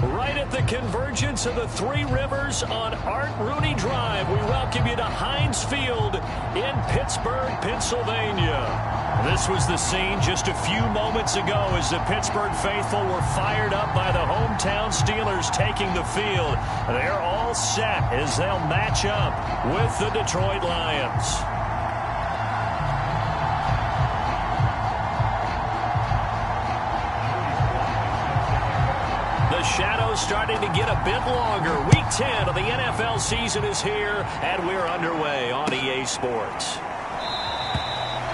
Right at the convergence of the Three Rivers on Art Rooney Drive, we welcome you to Heinz Field in Pittsburgh, Pennsylvania. This was the scene just a few moments ago as the Pittsburgh faithful were fired up by the hometown Steelers taking the field. They're all set as they'll match up with the Detroit Lions. The shadow's starting to get a bit longer. Week 10 of the NFL season is here, and we're underway on EA Sports.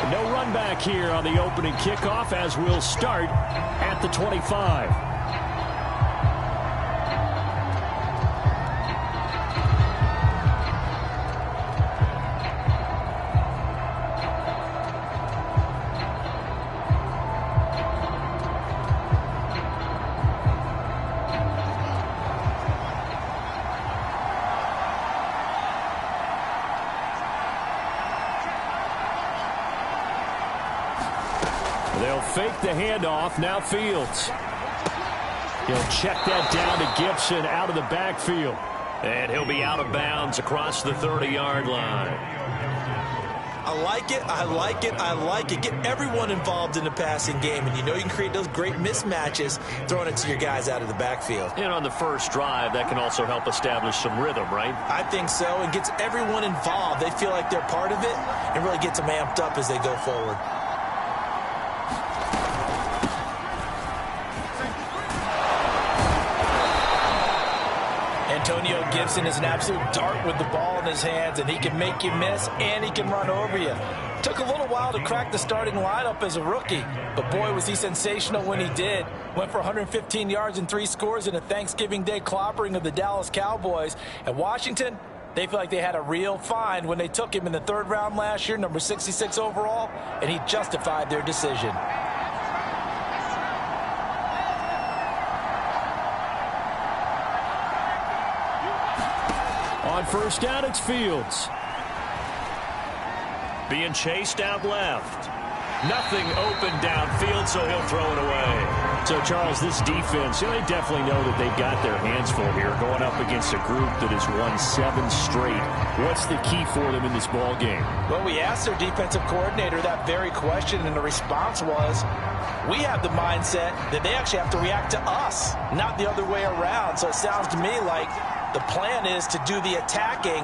No run back here on the opening kickoff as we'll start at the 25. They'll fake the handoff. Now Fields. He'll check that down to Gibson out of the backfield. And he'll be out of bounds across the 30-yard line. I like it. I like it. I like it. Get everyone involved in the passing game. And you know you can create those great mismatches throwing it to your guys out of the backfield. And on the first drive, that can also help establish some rhythm, right? I think so. And gets everyone involved. They feel like they're part of it and really gets them amped up as they go forward. Antonio Gibson is an absolute dart with the ball in his hands, and he can make you miss, and he can run over you. Took a little while to crack the starting lineup as a rookie, but boy, was he sensational when he did. Went for 115 yards and 3 scores in a Thanksgiving Day clobbering of the Dallas Cowboys. And Washington, they feel like they had a real find when they took him in the 3rd round last year, number 66 overall, and he justified their decision. On first down, it's Fields. Being chased out left. Nothing open downfield, so he'll throw it away. So, Charles, this defense, they definitely know that they've got their hands full here going up against a group that has won 7 straight. What's the key for them in this ball game? Well, we asked their defensive coordinator that very question, and the response was, we have the mindset that they actually have to react to us, not the other way around. So it sounds to me like the plan is to do the attacking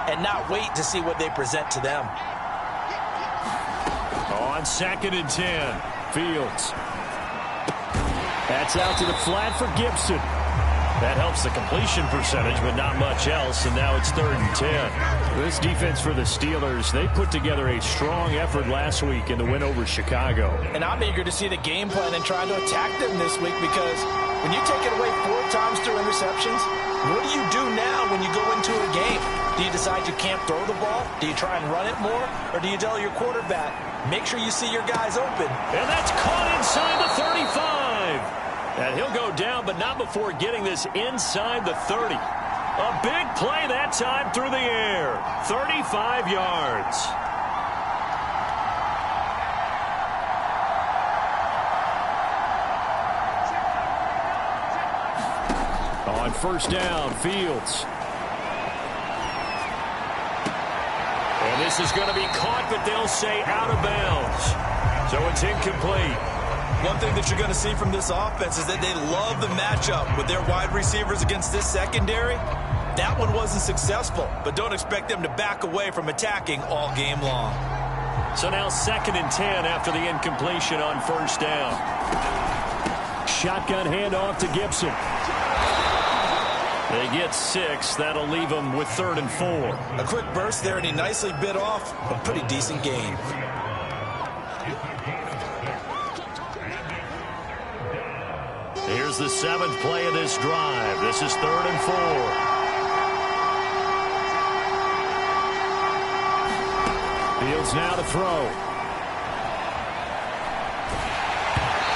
and not wait to see what they present to them. On 2nd and 10, Fields. That's out to the flat for Gibson. That helps the completion percentage, but not much else, and now it's 3rd and 10. This defense for the Steelers, they put together a strong effort last week in the win over Chicago. And I'm eager to see the game plan and try to attack them this week, because when you take it away 4 times through interceptions, what do you do now when you go into a game? Do you decide you can't throw the ball? Do you try and run it more? Or do you tell your quarterback, make sure you see your guys open? And that's caught inside the 35. And he'll go down, but not before getting this inside the 30. A big play that time through the air. 35 yards. On first down, Fields. And this is going to be caught, but they'll say out of bounds. So it's incomplete. One thing that you're going to see from this offense is that they love the matchup with their wide receivers against this secondary. That one wasn't successful, but don't expect them to back away from attacking all game long. So now 2nd and 10 after the incompletion on first down. Shotgun handoff to Gibson. They get 6. That'll leave them with 3rd and 4. A quick burst there, and he nicely bit off a pretty decent gain. Here's the 7th play of this drive. This is 3rd and 4. Fields now to throw.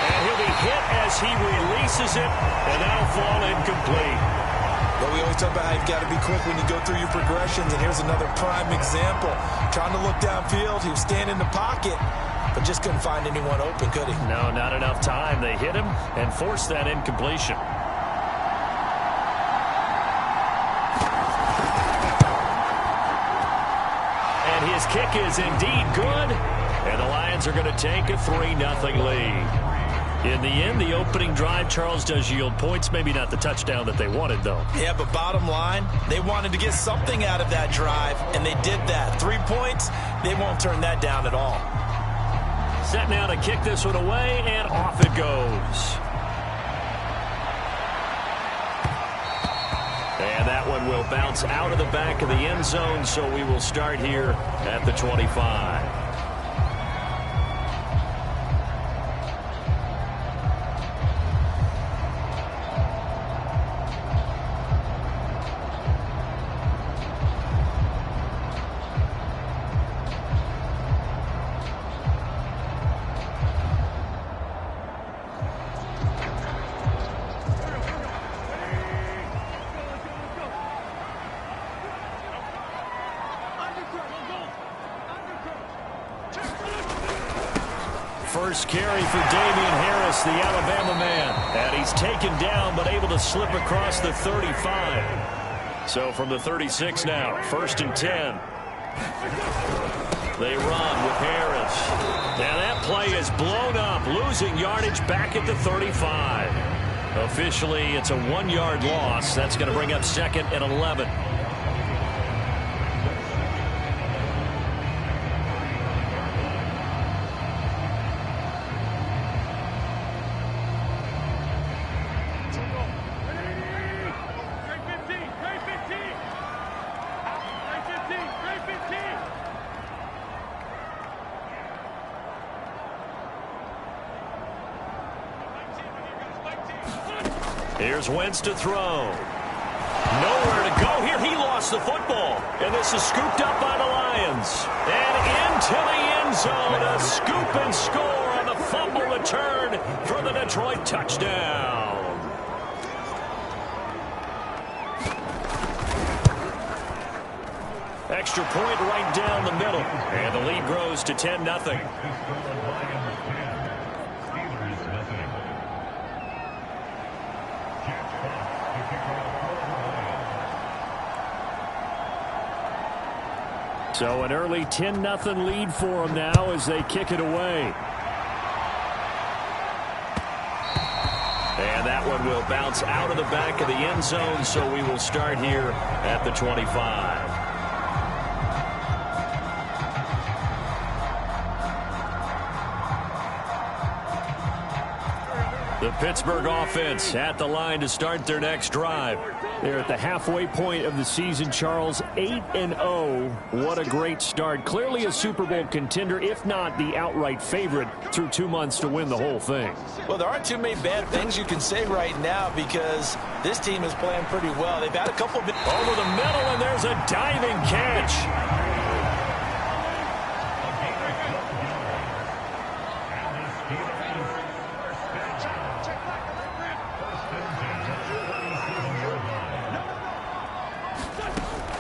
And he'll be hit as he releases it, and that'll fall incomplete. But we always talk about how you've got to be quick when you go through your progressions, and here's another prime example. Trying to look downfield, he was standing in the pocket, but just couldn't find anyone open, could he? No, not enough time. They hit him and forced that incompletion. his kick is indeed good, and the Lions are going to take a 3-0 lead. In the end, the opening drive, Charles, does yield points. Maybe not the touchdown that they wanted, though. Yeah, but bottom line, they wanted to get something out of that drive, and they did that. 3 points, they won't turn that down at all. Set now to kick this one away, and off it goes. And that one will bounce out of the back of the end zone, so we will start here at the 25. First carry for Damian Harris, the Alabama man. And he's taken down, but able to slip across the 35. So from the 36 now, 1st and 10. They run with Harris. And that play is blown up, losing yardage back at the 35. Officially, it's a 1-yard loss. That's going to bring up 2nd and 11. Here's Wentz to throw. Nowhere to go here. He lost the football. And this is scooped up by the Lions. And into the end zone. A scoop and score on the fumble return for the Detroit touchdown. Extra point right down the middle. And the lead grows to 10-0. So an early 10-0 lead for them now as they kick it away. And that one will bounce out of the back of the end zone, so we will start here at the 25. The Pittsburgh offense at the line to start their next drive. They're at the halfway point of the season, Charles, 8-0. What a great start. Clearly a Super Bowl contender, if not the outright favorite, through 2 months to win the whole thing. Well, there aren't too many bad things you can say right now because this team is playing pretty well. They've had a couple of... Over the middle, and there's a diving catch.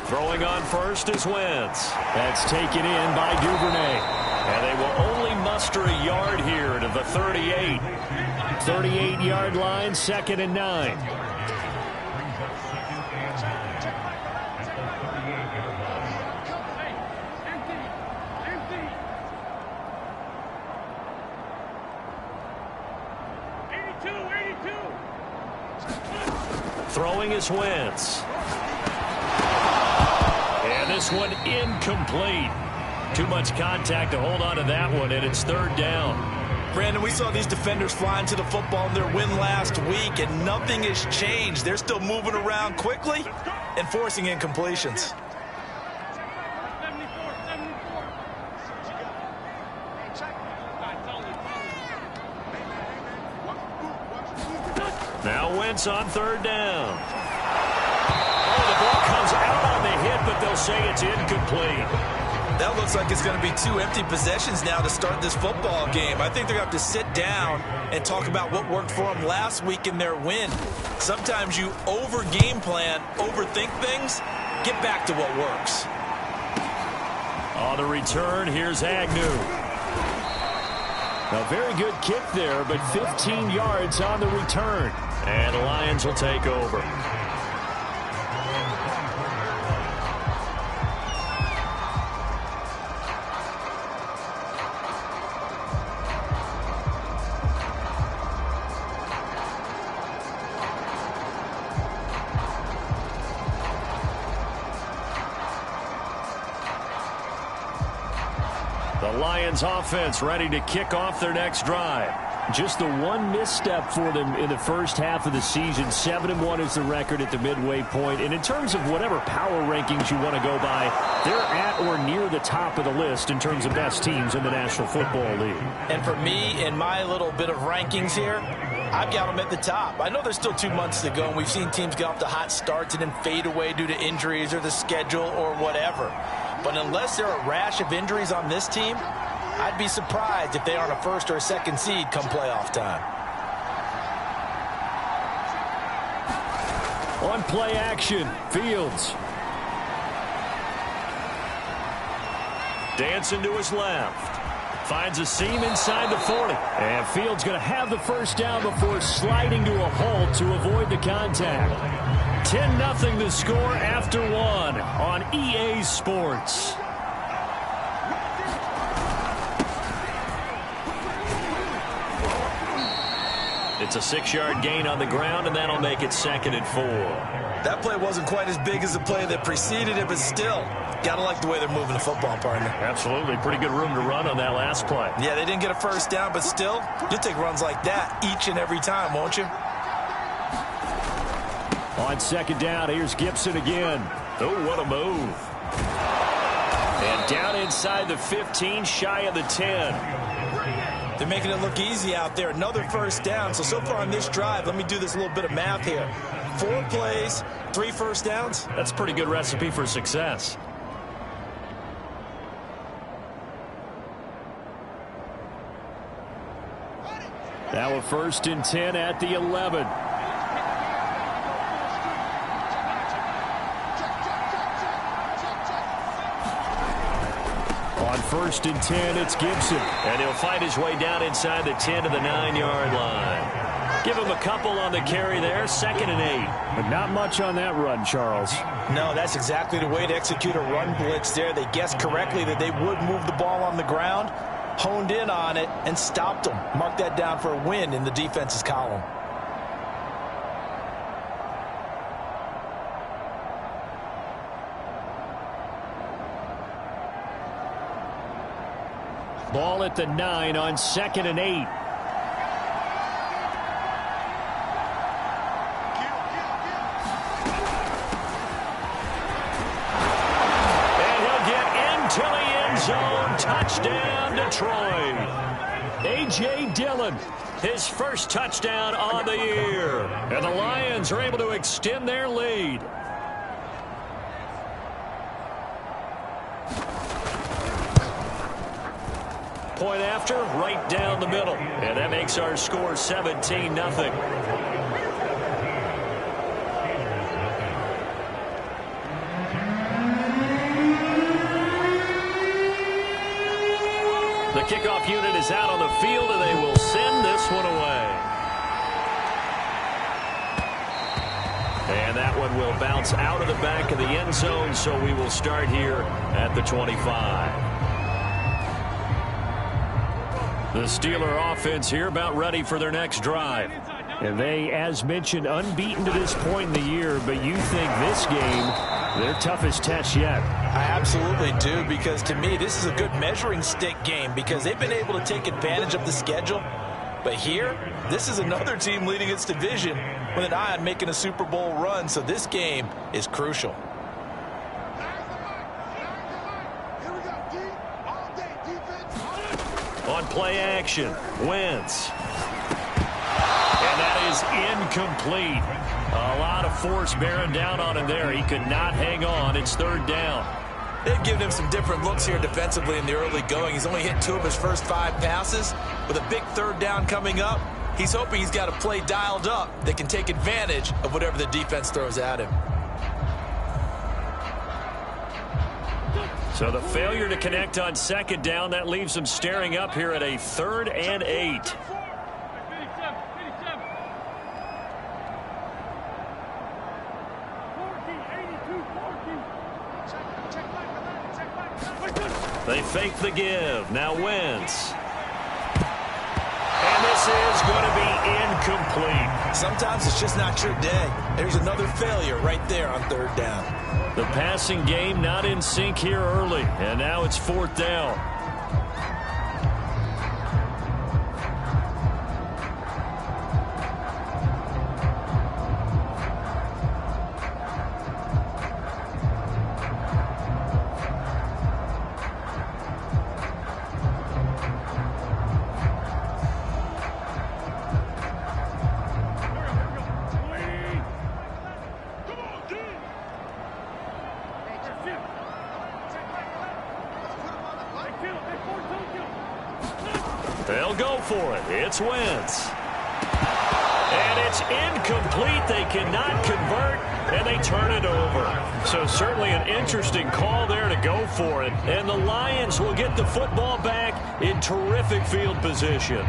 Throwing on first is Wentz. That's taken in by Duvernay. And they will only muster a yard here to the 38. 38-yard line, 2nd and 9. Throwing is Wentz. And this one incomplete. Too much contact to hold on to that one, and it's 3rd down. Brandon, we saw these defenders flying to the football in their win last week, and nothing has changed. They're still moving around quickly and forcing incompletions. Now Wentz on 3rd down. Oh, the ball comes out on the hit, but they'll say it's incomplete. That looks like it's going to be 2 empty possessions now to start this football game. I think they're going to have to sit down and talk about what worked for them last week in their win. Sometimes you over-game plan, overthink things, get back to what works. On the return, here's Agnew. A very good kick there, but 15 yards on the return. And the Lions will take over. Lions offense ready to kick off their next drive. Just the one misstep for them in the first half of the season. 7-1 is the record at the midway point. And in terms of whatever power rankings you want to go by, they're at or near the top of the list in terms of best teams in the National Football League. And for me, in my little bit of rankings here, I've got them at the top. I know there's still 2 months to go, and we've seen teams get off to hot starts and then fade away due to injuries or the schedule or whatever. But unless there are a rash of injuries on this team, I'd be surprised if they aren't a first or a second seed come playoff time. On play action, Fields. Dancing to his left. Finds a seam inside the 40. And Fields going to have the first down before sliding to a halt to avoid the contact. 10-0 the score after 1 on EA Sports. It's a 6-yard gain on the ground, and that'll make it 2nd and 4. That play wasn't quite as big as the play that preceded it, but still, got to like the way they're moving the football, partner. Absolutely. Pretty good room to run on that last play. Yeah, they didn't get a first down, but still, you'll take runs like that each and every time, won't you? On 2nd down, here's Gibson again. Oh, what a move. And down inside the 15, shy of the 10. They're making it look easy out there. Another first down. So far on this drive, let me do this little bit of math here. 4 plays, 3 first downs. That's a pretty good recipe for success. Now a 1st and 10 at the 11. On 1st and 10, it's Gibson. And he'll fight his way down inside the 10 to the 9-yard line. Give him a couple on the carry there. 2nd and 8. But not much on that run, Charles. No, that's exactly the way to execute a run blitz there. They guessed correctly that they would move the ball on the ground, honed in on it, and stopped them. Mark that down for a win in the defense's column. Ball at the 9 on 2nd and 8. And he'll get into the end zone. Touchdown, Detroit. A.J. Dillon, his first touchdown on the year. And the Lions are able to extend their lead. Point after, right down the middle. And that makes our score 17-0. The kickoff unit is out on the field, and they will send this one away. And that one will bounce out of the back of the end zone, so we will start here at the 25. The Steeler offense here about ready for their next drive. And they, as mentioned, unbeaten to this point in the year, but you think this game, their toughest test yet. I absolutely do, because to me, this is a good measuring stick game because they've been able to take advantage of the schedule. But here, this is another team leading its division with an eye on making a Super Bowl run, so this game is crucial. On play action, Wentz. And that is incomplete. A lot of force bearing down on him there. He could not hang on. It's 3rd down. They've given him some different looks here defensively in the early going. He's only hit 2 of his first 5 passes. With a big 3rd down coming up, he's hoping he's got a play dialed up that can take advantage of whatever the defense throws at him. So the failure to connect on 2nd down, that leaves them staring up here at a 3rd and 8. They fake the give. Now Wentz. And this is going to be incomplete. Sometimes it's just not your day. There's another failure right there on 3rd down. The passing game not in sync here early. And now it's 4th down. for it. It's Wentz. And it's incomplete. They cannot convert, and they turn it over. So certainly an interesting call there to go for it. And the Lions will get the football back in terrific field position.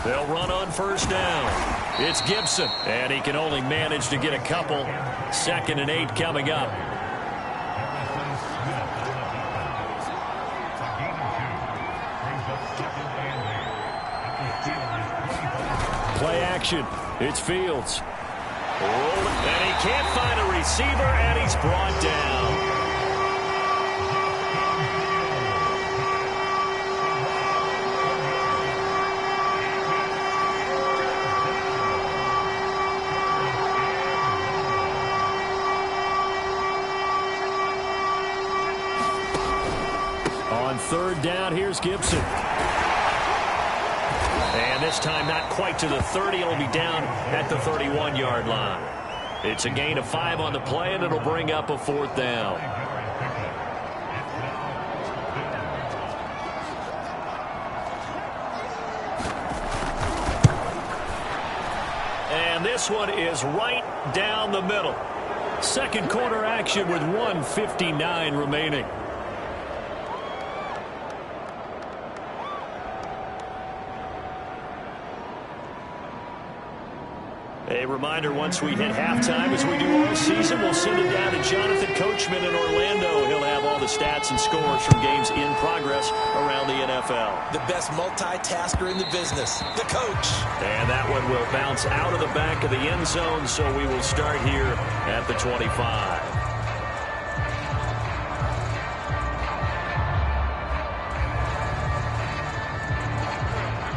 They'll run on first down. It's Gibson, and he can only manage to get a couple. 2nd and 8 coming up. Play action. It's Fields. And he can't find a receiver, and he's brought down. On 3rd down, here's Gibson. And this time not quite to the 30. It'll be down at the 31-yard line. It's a gain of 5 on the play, and it'll bring up a 4th down. And this one is right down the middle. Second quarter action with 1:59 remaining. A reminder, once we hit halftime, as we do all season, we'll send it down to Jonathan Coachman in Orlando. He'll have all the stats and scores from games in progress around the NFL. The best multitasker in the business, the coach. And that one will bounce out of the back of the end zone, so we will start here at the 25.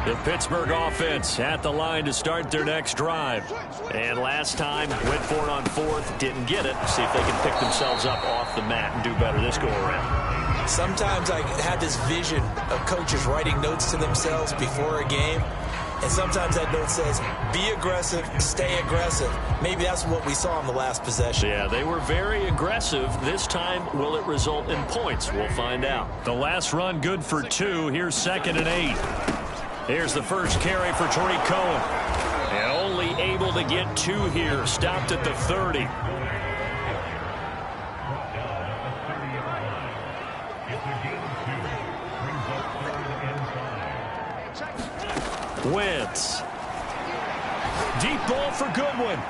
The Pittsburgh offense at the line to start their next drive. And last time, went for it on 4th, didn't get it. See if they can pick themselves up off the mat and do better this go-around. Sometimes I have this vision of coaches writing notes to themselves before a game. And sometimes that note says, be aggressive, stay aggressive. Maybe that's what we saw in the last possession. Yeah, they were very aggressive. This time, will it result in points? We'll find out. The last run good for 2. Here's 2nd and 8. Here's the first carry for Tariq Cohen. And only able to get 2 here. Stopped at the 30. Wentz. Deep ball for Goodwin.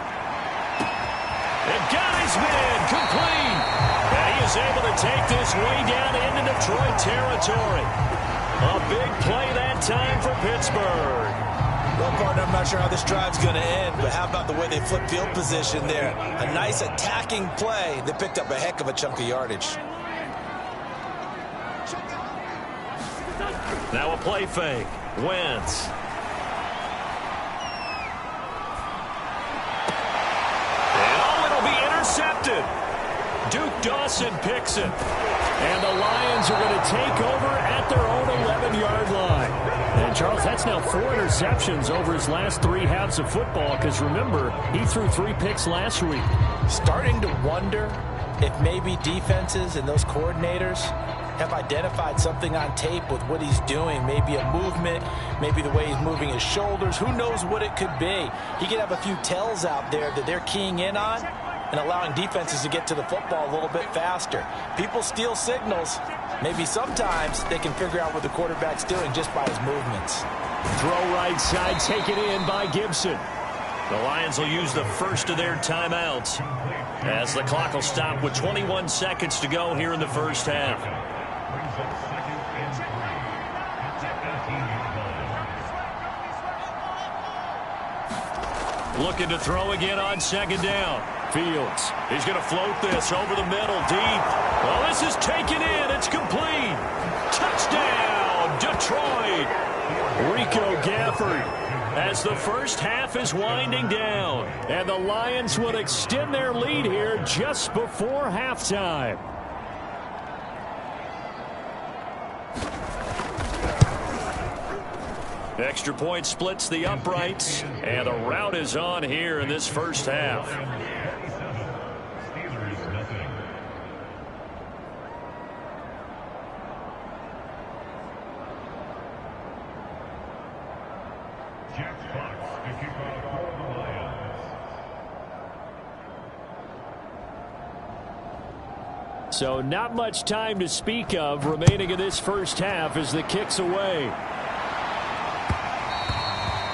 And got his man complete. And he is able to take this way down into Detroit territory. A big play that time for Pittsburgh. Well, partner, I'm not sure how this drive's going to end, but how about the way they flip field position there? A nice attacking play that picked up a heck of a chunk of yardage. Now a play fake. Wentz. And oh, it'll be intercepted. Duke Dawson picks it. And the Lions are going to take over at their own 11-yard line. And, Charles, that's now 4 interceptions over his last 3 halves of football, because, remember, he threw 3 picks last week. Starting to wonder if maybe defenses and those coordinators have identified something on tape with what he's doing. Maybe a movement, maybe the way he's moving his shoulders. Who knows what it could be? He could have a few tells out there that they're keying in on and allowing defenses to get to the football a little bit faster. People steal signals. Maybe sometimes they can figure out what the quarterback's doing just by his movements. Throw right side, taken in by Gibson. The Lions will use the first of their timeouts as the clock will stop with 21 seconds to go here in the first half. Looking to throw again on 2nd down. Fields. He's going to float this over the middle, deep. Well, this is taken in. It's complete. Touchdown, Detroit. Rico Gafford as the first half is winding down. And the Lions would extend their lead here just before halftime. Extra point splits the uprights, and the rout is on here in this first half. So not much time to speak of remaining in this first half as the kick's away.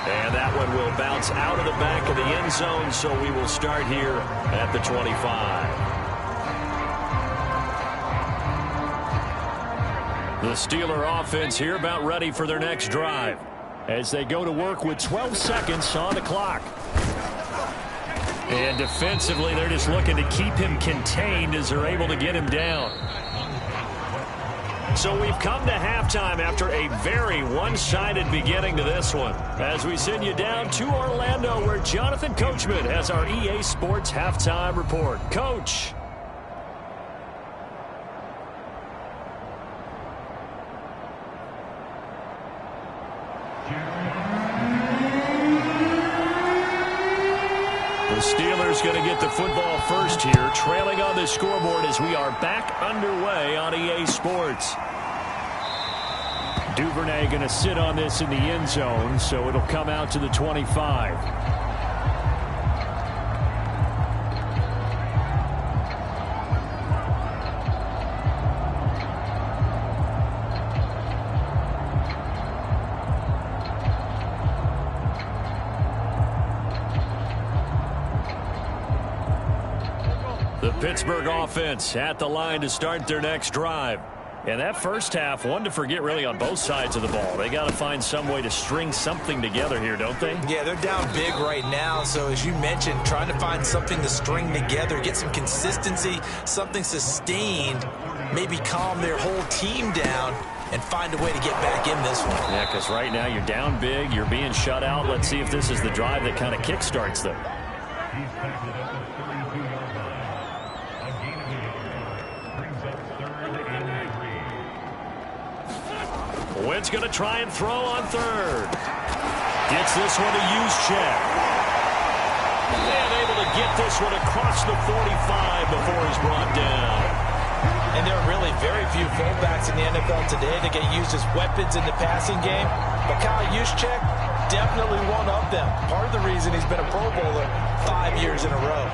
And that one will bounce out of the back of the end zone, so we will start here at the 25. The Steeler offense here about ready for their next drive as they go to work with 12 seconds on the clock. And defensively, they're just looking to keep him contained as they're able to get him down. So we've come to halftime after a very one-sided beginning to this one. As we send you down to Orlando, where Jonathan Coachman has our EA Sports Halftime Report. Coach. The Steelers going to get the football first here, trailing on the scoreboard as we are back underway on EA Sports. Duvernay going to sit on this in the end zone, so it'll come out to the 25. The Pittsburgh offense at the line to start their next drive. And that first half, one to forget really on both sides of the ball. They got to find some way to string something together here, don't they? Yeah, they're down big right now. So as you mentioned, trying to find something to string together, get some consistency, something sustained, maybe calm their whole team down and find a way to get back in this one. Yeah, because right now you're down big, you're being shut out. Let's see if this is the drive that kind of kickstarts them. Wentz going to try and throw on third. Gets this one to Juszczyk. And able to get this one across the 45 before he's brought down. And there are really very few fullbacks in the NFL today that get used as weapons in the passing game. But Kyle Juszczyk, definitely one of them. Part of the reason he's been a Pro Bowler 5 years in a row.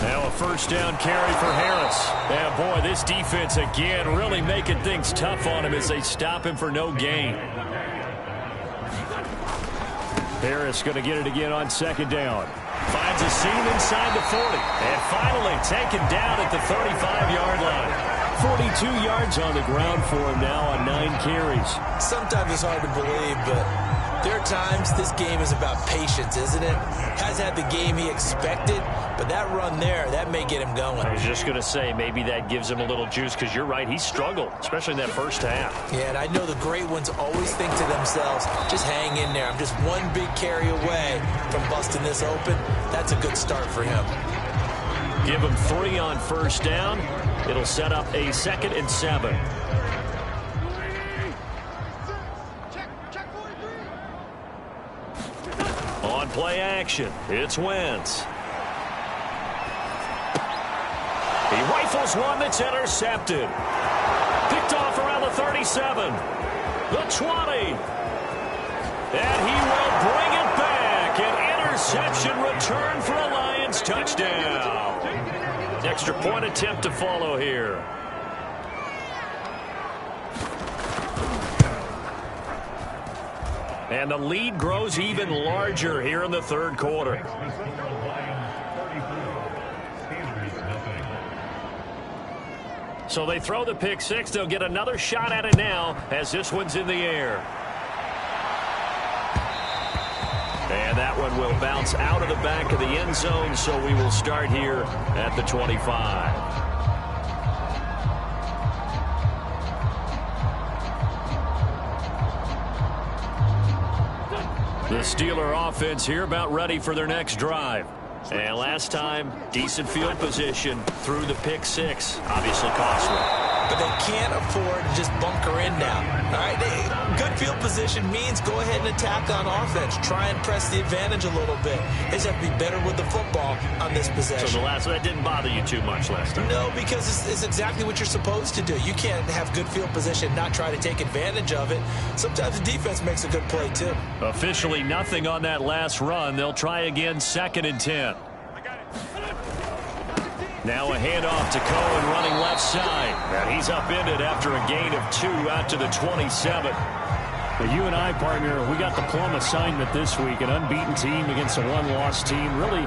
Now a first down carry for Harris. And boy, this defense again really making things tough on him as they stop him for no gain. Harris going to get it again on second down. Finds a seam inside the 40. And finally taken down at the 35-yard line. 42 yards on the ground for him now on 9 carries. Sometimes it's hard to believe, but there are times this game is about patience, isn't it? Has had the game he expected, but that run there, that may get him going. I was just going to say, maybe that gives him a little juice, because you're right, he struggled, especially in that first half. Yeah, and I know the great ones always think to themselves, just hang in there. I'm just one big carry away from busting this open. That's a good start for him. Give him 3 on first down. It'll set up a 2nd and 7. On play action, it's Wentz. He rifles one that's intercepted. Picked off around the 37. The 20. And he will bring it back. An interception return for a Lions touchdown. Extra point attempt to follow here. And the lead grows even larger here in the third quarter. So they throw the pick six. They'll get another shot at it now as this one's in the air. And that one will bounce out of the back of the end zone, so we will start here at the 25. The Steeler offense here about ready for their next drive. And last time, decent field position through the pick six. Obviously costly. But they can't afford to just bunker in now. All right, good field position means go ahead and attack on offense. Try and press the advantage a little bit. They just have to be better with the football on this possession. So that didn't bother you too much last time? No, because it's exactly what you're supposed to do. You can't have good field position, not try to take advantage of it. Sometimes the defense makes a good play, too. Officially nothing on that last run. They'll try again 2nd and 10. Now a handoff to Cohen running left side. And he's upended after a gain of 2 out to the 27. Well, you and I, partner, we got the plum assignment this week. An unbeaten team against a one-loss team. Really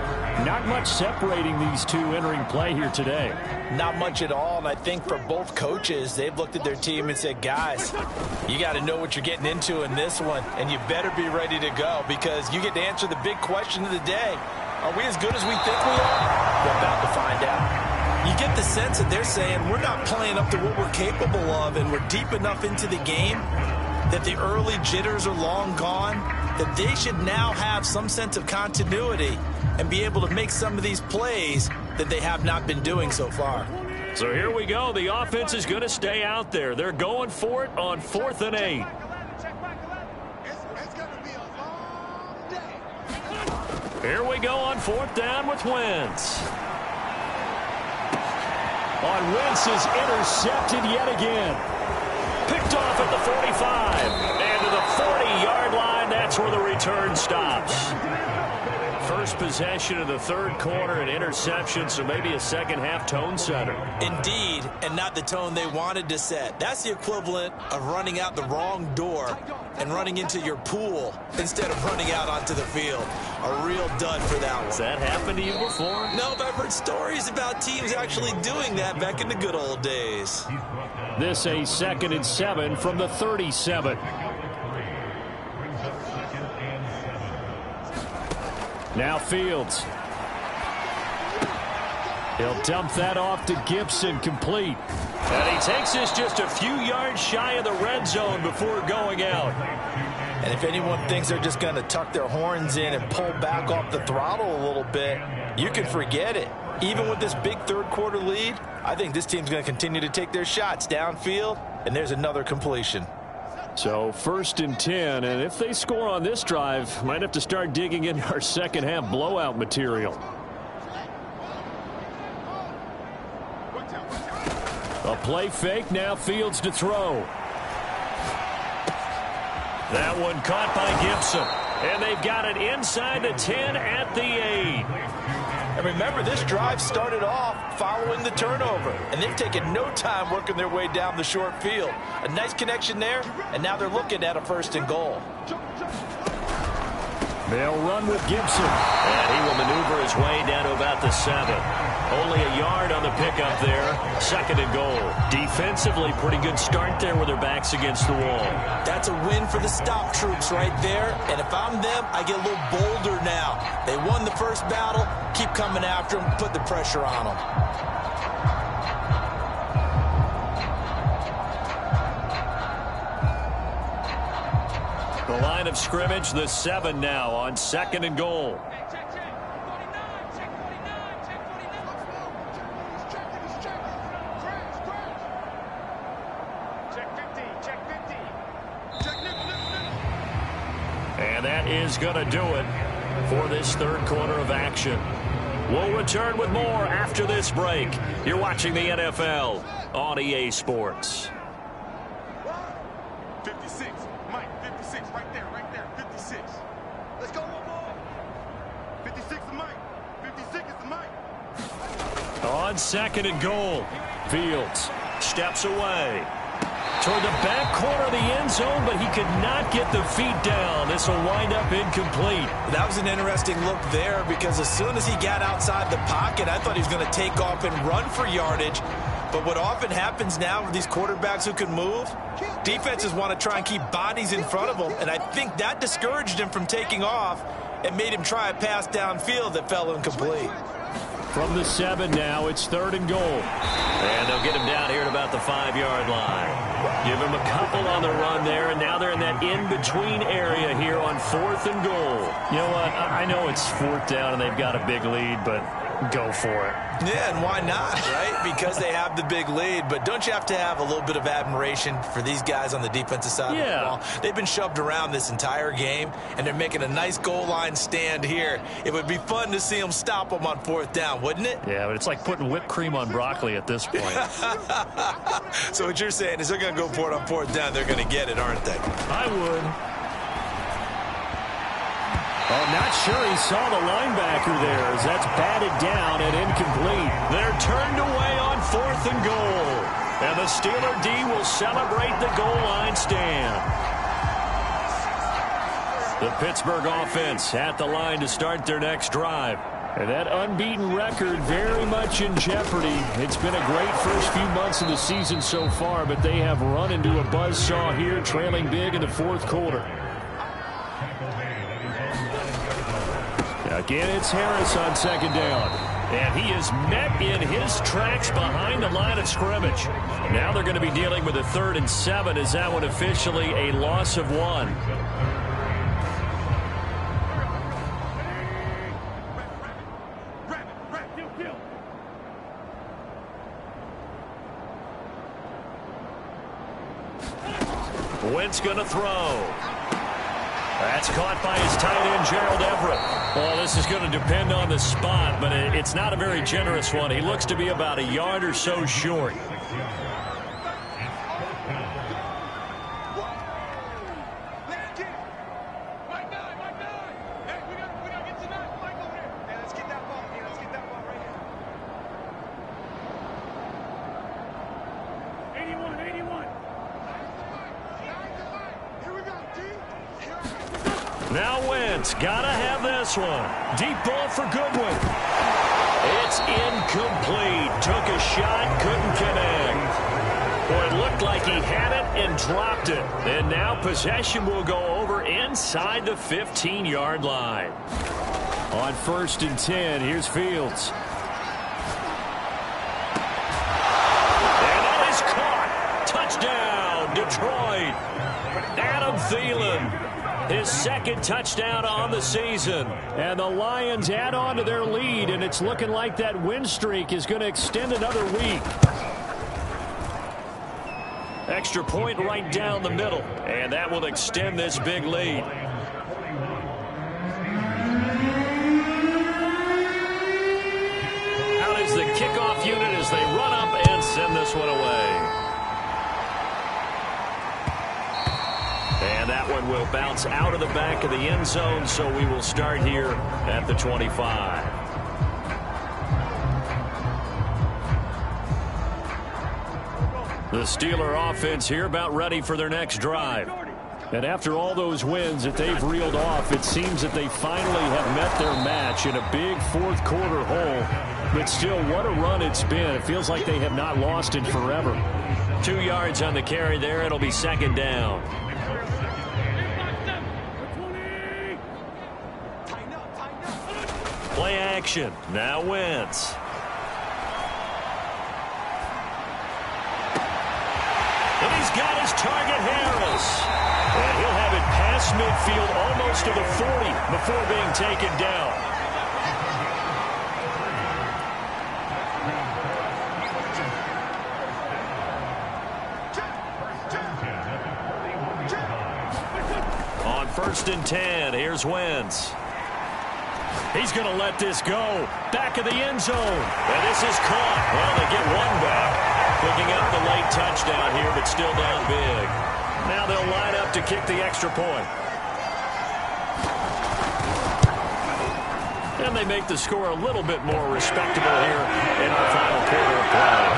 not much separating these two entering play here today. Not much at all, and I think for both coaches, they've looked at their team and said, guys, you got to know what you're getting into in this one, and you better be ready to go because you get to answer the big question of the day. Are we as good as we think we are? We're about to find out. You get the sense that they're saying we're not playing up to what we're capable of, and we're deep enough into the game that the early jitters are long gone, that they should now have some sense of continuity and be able to make some of these plays that they have not been doing so far. So here we go. The offense is going to stay out there. They're going for it on 4th and 8. Here we go on 4th down with Wentz. On Wentz is intercepted yet again. Picked off at the 45. And to the 40-yard line, that's where the return stops. First possession of the 3rd quarter, an interception, so maybe a second-half tone setter. Indeed, and not the tone they wanted to set. That's the equivalent of running out the wrong door and running into your pool instead of running out onto the field. A real dud for that one. Has that happened to you before? No, but I've heard stories about teams actually doing that back in the good old days. This a 2nd and 7 from the 37. Now Fields. He'll dump that off to Gibson, complete. And he takes this just a few yards shy of the red zone before going out. And if anyone thinks they're just going to tuck their horns in and pull back off the throttle a little bit, you can forget it. Even with this big 3rd quarter lead, I think this team's going to continue to take their shots downfield, and there's another completion. So 1st and 10, and if they score on this drive, might have to start digging into our second-half blowout material. A play fake, now Fields to throw. That one caught by Gibson. And they've got it inside the 10 at the 8. And remember, this drive started off following the turnover, and they've taken no time working their way down the short field. A nice connection there, and now they're looking at a 1st and goal. They'll run with Gibson. And he will maneuver his way down to about the 7. Only a yard on the pickup there. 2nd and goal. Defensively, pretty good start there with their backs against the wall. That's a win for the stop troops right there. And if I'm them, I get a little bolder now. They won the first battle. Keep coming after them. Put the pressure on them. The line of scrimmage, the 7 now on 2nd and goal. And that is going to do it for this 3rd quarter of action. We'll return with more after this break. You're watching the NFL on EA Sports. 56, Mike, 56, right there, 56. Let's go, one more. 56 is Mike, 56 is Mike. On 2nd and goal, Fields steps away toward the back corner of the end zone, but he could not get the feet down. This will wind up incomplete. That was an interesting look there because as soon as he got outside the pocket, I thought he was going to take off and run for yardage. But what often happens now with these quarterbacks who can move, defenses want to try and keep bodies in front of them, and I think that discouraged him from taking off and made him try a pass downfield that fell incomplete. From the 7 now, it's 3rd and goal. And they'll get him down here at about the 5-yard line. Give him a couple on the run there, and now they're in that in-between area here on 4th and goal. You know what? I know it's 4th down and they've got a big lead, but go for it. Yeah, and why not, right? Because they have the big lead. But don't you have to have a little bit of admiration for these guys on the defensive side of the ball? They've been shoved around this entire game, and they're making a nice goal line stand here. It would be fun to see them stop them on 4th down, wouldn't it? Yeah, but it's like putting whipped cream on broccoli at this point. So what you're saying is they're going to go for it on 4th down. They're going to get it, aren't they? I would. Oh, not sure he saw the linebacker there as that's batted down and incomplete. They're turned away on 4th and goal. And the Steeler D will celebrate the goal line stand. The Pittsburgh offense at the line to start their next drive. And that unbeaten record very much in jeopardy. It's been a great first few months of the season so far, but they have run into a buzzsaw here, trailing big in the 4th quarter. Again, it's Harris on 2nd down. And he is met in his tracks behind the line of scrimmage. Now they're going to be dealing with a 3rd and 7. Is that one officially a loss of 1? Wentz going to throw. That's caught by his tight end, Gerald Everett. Well, this is going to depend on the spot, but it's not a very generous one. He looks to be about a yard or so short. Now Wentz, gotta have this one. Deep ball for Goodwin. It's incomplete. Took a shot, couldn't connect. Boy, it looked like he had it and dropped it. And now possession will go over inside the 15-yard line. On 1st and 10, here's Fields. And that is caught. Touchdown, Detroit. Adam Thielen. His 2nd touchdown on the season. And the Lions add on to their lead, and it's looking like that win streak is going to extend another week. Extra point right down the middle, and that will extend this big lead. Out is the kickoff unit as they run up and send this one away. And that one will bounce out of the back of the end zone, so we will start here at the 25. The Steeler offense here about ready for their next drive. And after all those wins that they've reeled off, it seems that they finally have met their match in a big 4th quarter hole. But still, what a run it's been. It feels like they have not lost in forever. 2 yards on the carry there. It'll be 2nd down. Play action. Now Wentz. And he's got his target, Harris. And he'll have it past midfield almost to the 40 before being taken down. On 1st and 10, here's Wentz. He's going to let this go. Back of the end zone. And this is caught. Well, they get one back. Picking up the late touchdown here, but still down big. Now they'll line up to kick the extra point. And they make the score a little bit more respectable here in the final quarter of play.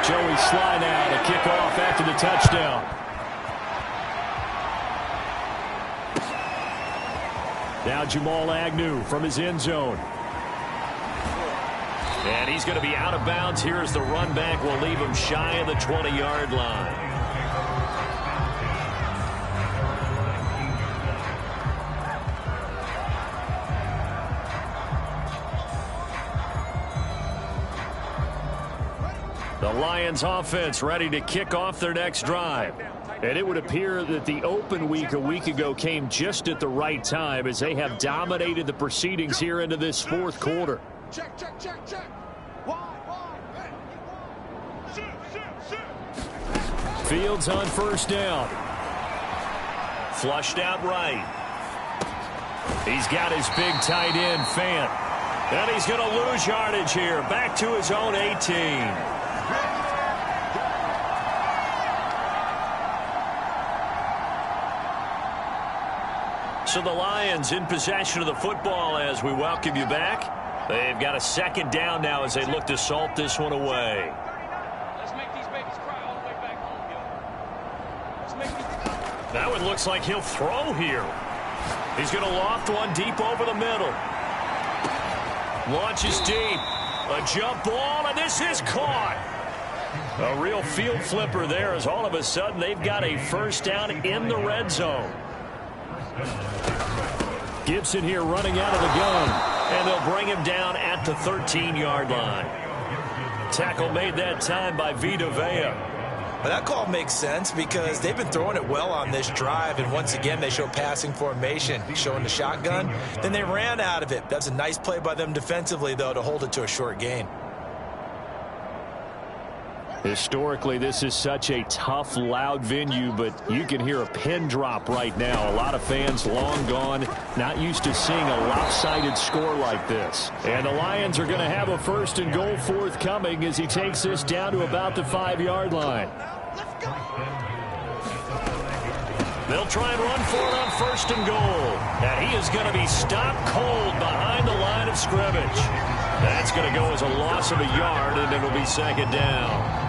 Joey Sly now to kick off after the touchdown. Now Jamal Agnew from his end zone. And he's going to be out of bounds here as the run back will leave him shy of the 20-yard line. The Lions offense ready to kick off their next drive. And it would appear that the open week a week ago came just at the right time as they have dominated the proceedings here into this fourth quarter. Check. Fields on first down. Flushed out right. He's got his big tight end, Fant. And he's going to lose yardage here. Back to his own 18. So the Lions in possession of the football as we welcome you back. They've got a second down now as they look to salt this one away. Let's make these babies cry all the way back home, yo. Let's make these... That one looks like he'll throw here. He's going to loft one deep over the middle. Launches deep. A jump ball, and this is caught. A real field flipper there as all of a sudden they've got a first down in the red zone. Gibson here running out of the gun. And they'll bring him down at the 13-yard line. Tackle made that time by Vita Vea. But that call makes sense because they've been throwing it well on this drive, and once again they show passing formation, showing the shotgun. Then they ran out of it. That's a nice play by them defensively, though, to hold it to a short gain. Historically, this is such a tough, loud venue, but you can hear a pin drop right now. A lot of fans long gone, not used to seeing a lopsided score like this. And the Lions are going to have a first and goal forthcoming as he takes this down to about the 5-yard line. They'll try and run for it on first and goal. And he is going to be stopped cold behind the line of scrimmage. That's going to go as a loss of a yard, and it'll be second down.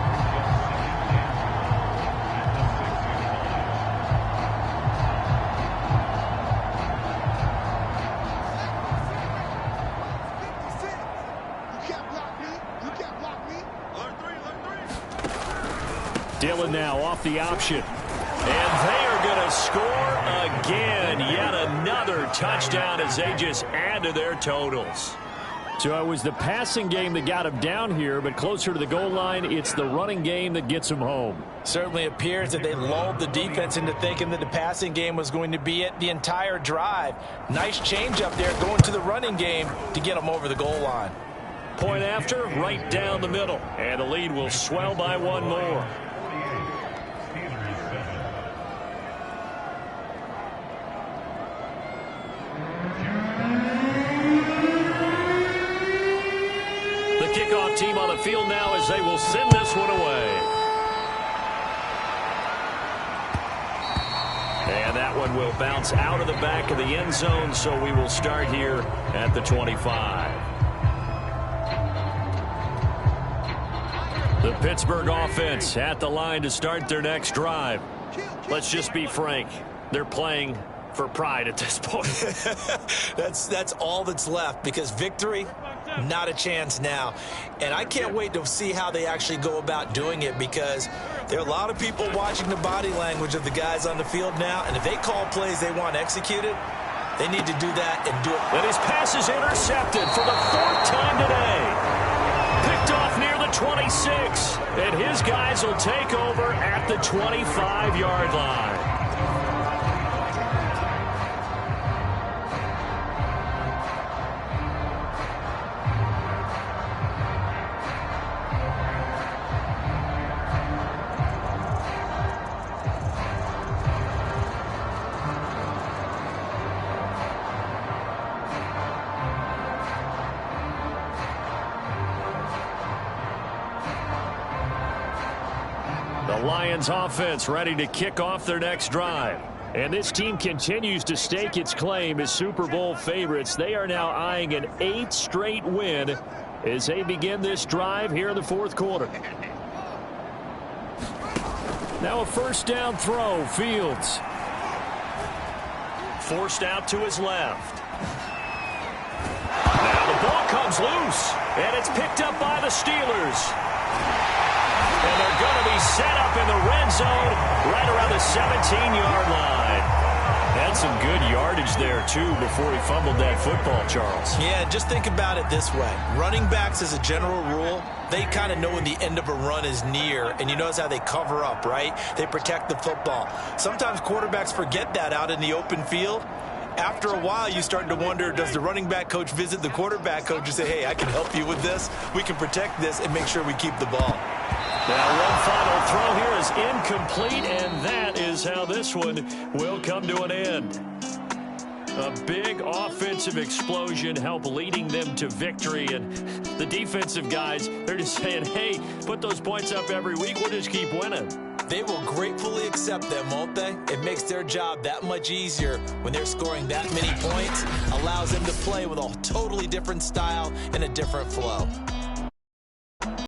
Dillon now off the option. And they are going to score again. Yet another touchdown as they just add to their totals. So it was the passing game that got him down here, but closer to the goal line, it's the running game that gets him home. Certainly appears that they lulled the defense into thinking that the passing game was going to be it the entire drive. Nice change up there going to the running game to get them over the goal line. Point after, right down the middle. And the lead will swell by one more. Kickoff team on the field now as they will send this one away. And that one will bounce out of the back of the end zone, so we will start here at the 25. The Pittsburgh offense at the line to start their next drive. Let's just be frank. They're playing for pride at this point. That's all that's left because victory, not a chance now. And I can't wait to see how they actually go about doing it because there are a lot of people watching the body language of the guys on the field now. And if they call plays they want executed, they need to do that and do it. And his pass is intercepted for the 4th time today. Picked off near the 26. And his guys will take over at the 25-yard line. The Lions offense ready to kick off their next drive. And this team continues to stake its claim as Super Bowl favorites. They are now eyeing an 8th straight win as they begin this drive here in the 4th quarter. Now a first down throw, Fields. Forced out to his left. Now the ball comes loose, and it's picked up by the Steelers. And they're going to be set up in the red zone right around the 17-yard line. And some good yardage there, too, before he fumbled that football, Charles. Yeah, just think about it this way. Running backs, as a general rule, they kind of know when the end of a run is near, and you notice how they cover up, right? They protect the football. Sometimes quarterbacks forget that out in the open field. After a while, you start to wonder, does the running back coach visit the quarterback coach and say, hey, I can help you with this. We can protect this and make sure we keep the ball. Now, one final throw here is incomplete, and that is how this one will come to an end. A big offensive explosion helped leading them to victory, and the defensive guys, they're just saying, hey, put those points up every week, we'll just keep winning. They will gratefully accept them, won't they? It makes their job that much easier when they're scoring that many points, allows them to play with a totally different style and a different flow.